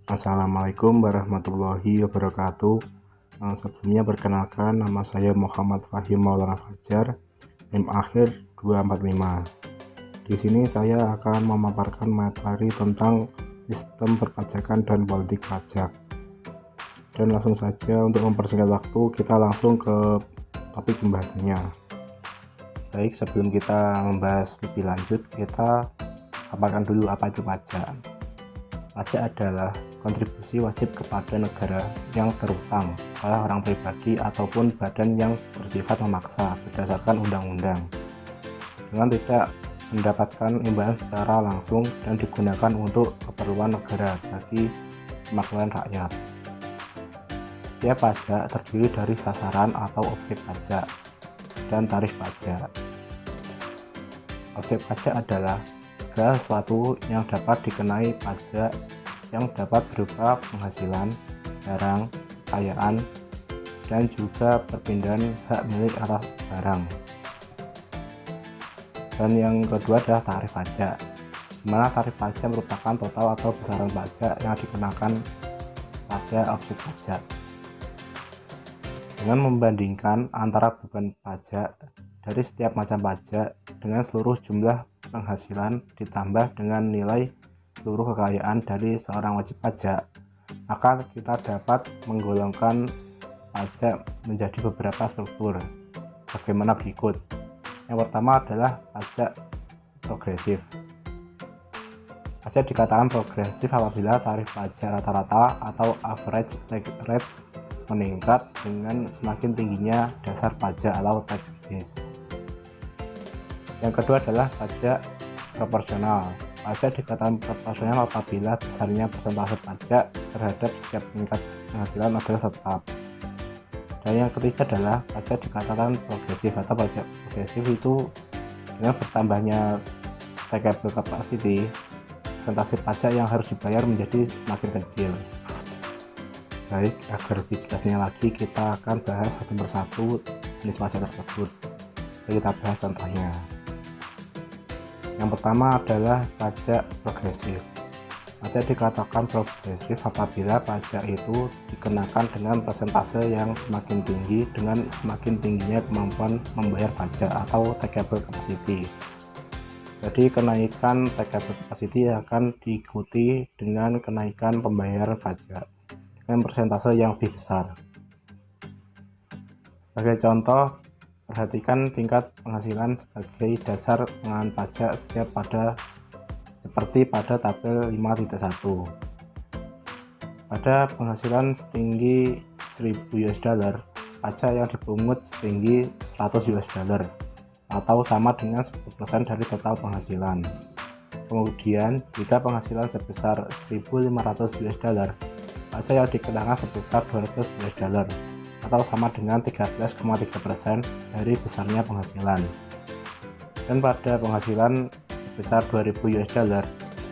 Assalamualaikum warahmatullahi wabarakatuh. Sebelumnya perkenalkan, nama saya Muhammad Fahim Maulana Fajar, NIM akhir 245. Di sini saya akan memaparkan materi tentang sistem perpajakan dan politik pajak. Dan langsung saja untuk mempersingkat waktu, kita langsung ke topik pembahasannya. Baik, sebelum kita membahas lebih lanjut, kita paparkan dulu apa itu pajak. Pajak adalah kontribusi wajib kepada negara yang terutang oleh orang pribadi ataupun badan yang bersifat memaksa berdasarkan undang-undang dengan tidak mendapatkan imbalan secara langsung dan digunakan untuk keperluan negara bagi kemakmuran rakyat. Setiap pajak terdiri dari sasaran atau objek pajak dan tarif pajak. Objek pajak adalah segala sesuatu yang dapat dikenai pajak yang dapat berupa penghasilan, barang, kekayaan, dan juga perpindahan hak milik atas barang. Dan yang kedua adalah tarif pajak, di mana tarif pajak merupakan total atau besaran pajak yang dikenakan pada objek pajak. Dengan membandingkan antara beban pajak dari setiap macam pajak dengan seluruh jumlah penghasilan ditambah dengan nilai seluruh kekayaan dari seorang wajib pajak, maka kita dapat menggolongkan pajak menjadi beberapa struktur bagaimana berikut. Yang pertama adalah pajak progresif. Pajak dikatakan progresif apabila tarif pajak rata-rata atau average tax rate meningkat dengan semakin tingginya dasar pajak atau tax base. Yang kedua adalah pajak proporsional. Pajak dikatakan proporsional apabila besarnya persentase pajak terhadap setiap tingkat penghasilan adalah tetap. Dan yang ketiga adalah pajak dikatakan progresif atau pajak progresif itu dengan bertambahnya taxable capacity, persentase pajak yang harus dibayar menjadi semakin kecil. Baik, agar lebih jelasnya lagi kita akan bahas satu persatu jenis pajak tersebut. Jadi kita bahas contohnya. Yang pertama adalah pajak progresif. Pajak dikatakan progresif apabila pajak itu dikenakan dengan persentase yang semakin tinggi dengan semakin tingginya kemampuan membayar pajak atau taxable capacity. Jadi kenaikan taxable capacity akan diikuti dengan kenaikan pembayaran pajak dengan persentase yang lebih besar. Sebagai contoh, perhatikan tingkat penghasilan sebagai dasar pengenaan pajak seperti pada tabel 5.1. Pada penghasilan setinggi 1000 US dollar, pajak yang dipungut setinggi 100 US dollar atau sama dengan 10% dari total penghasilan. Kemudian, jika penghasilan sebesar 1.500 US dollar, pajak yang dikenakan sebesar 200 US dollar atau sama dengan 13,3% dari besarnya penghasilan. Dan pada penghasilan sebesar 2000 US dollar,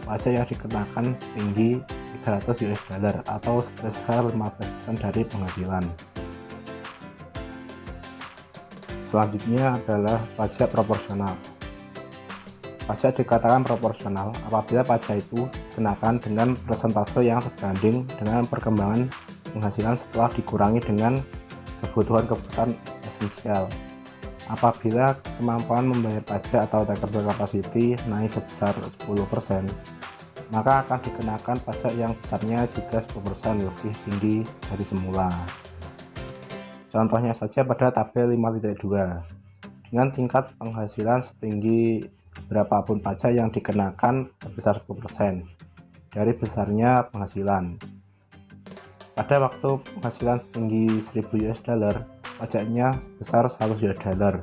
pajak yang dikenakan setinggi 300 US dollar atau sebesar 15% dari penghasilan. Selanjutnya adalah pajak proporsional. Pajak dikatakan proporsional apabila pajak itu dikenakan dengan persentase yang sebanding dengan perkembangan penghasilan setelah dikurangi dengan kebutuhan esensial. Apabila kemampuan membayar pajak atau taxable capacity naik sebesar 10%, maka akan dikenakan pajak yang besarnya juga 10% lebih tinggi dari semula. Contohnya saja pada tabel 5.2. Dengan tingkat penghasilan setinggi berapapun pajak yang dikenakan sebesar 10% dari besarnya penghasilan. Pada waktu penghasilan setinggi 1000 US dollar, pajaknya sebesar 100 US dollar.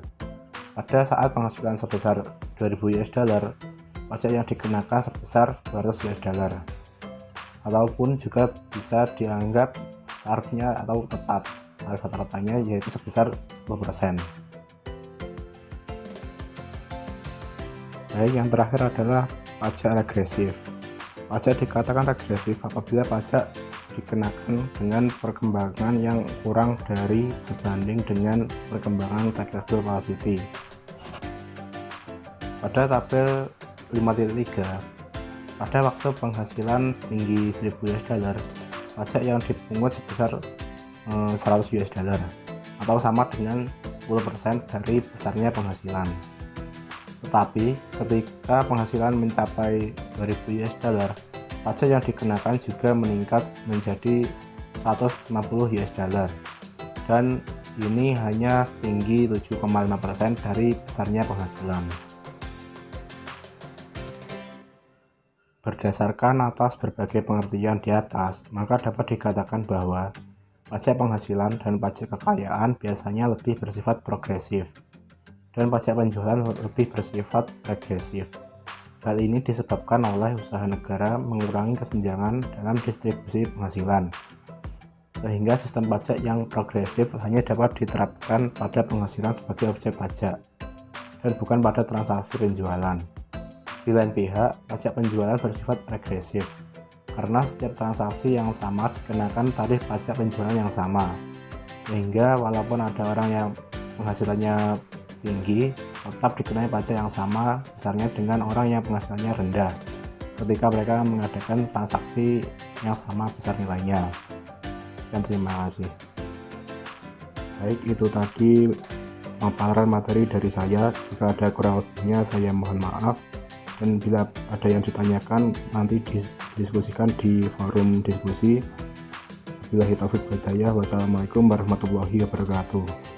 Pada saat penghasilan sebesar 2000 US dollar, pajak yang dikenakan sebesar 200 US dollar. Ataupun juga bisa dianggap tarifnya atau tetap. Tarif rata-ratanya yaitu sebesar 10%. Baik, yang terakhir adalah pajak regresif. Pajak dikatakan regresif apabila pajak dikenakan dengan perkembangan yang kurang dari sebanding dengan perkembangan taxable capacity. Pada tabel 5.3, Pada waktu penghasilan setinggi 1000 US dollar, pajak yang dipungut sebesar 100 US dollar atau sama dengan 10% dari besarnya penghasilan. Tetapi ketika penghasilan mencapai 2000 US dollar, pajak yang dikenakan juga meningkat menjadi 150 US dollar, dan ini hanya setinggi 7,5% dari besarnya penghasilan. Berdasarkan atas berbagai pengertian di atas, maka dapat dikatakan bahwa pajak penghasilan dan pajak kekayaan biasanya lebih bersifat progresif, dan pajak penjualan lebih bersifat regresif. Hal ini disebabkan oleh usaha negara mengurangi kesenjangan dalam distribusi penghasilan, sehingga sistem pajak yang progresif hanya dapat diterapkan pada penghasilan sebagai objek pajak, dan bukan pada transaksi penjualan. Di lain pihak, pajak penjualan bersifat regresif, karena setiap transaksi yang sama dikenakan tarif pajak penjualan yang sama, sehingga walaupun ada orang yang penghasilannya tinggi, tetap dikenai pajak yang sama besarnya dengan orang yang penghasilannya rendah ketika mereka mengadakan transaksi yang sama besar nilainya. Dan terima kasih. Baik, itu tadi paparan materi dari saya. Jika ada kurang lebihnya saya mohon maaf, dan bila ada yang ditanyakan nanti didiskusikan di forum diskusi. Wabillahi taufiq wal hidayah. Wassalamualaikum warahmatullahi wabarakatuh.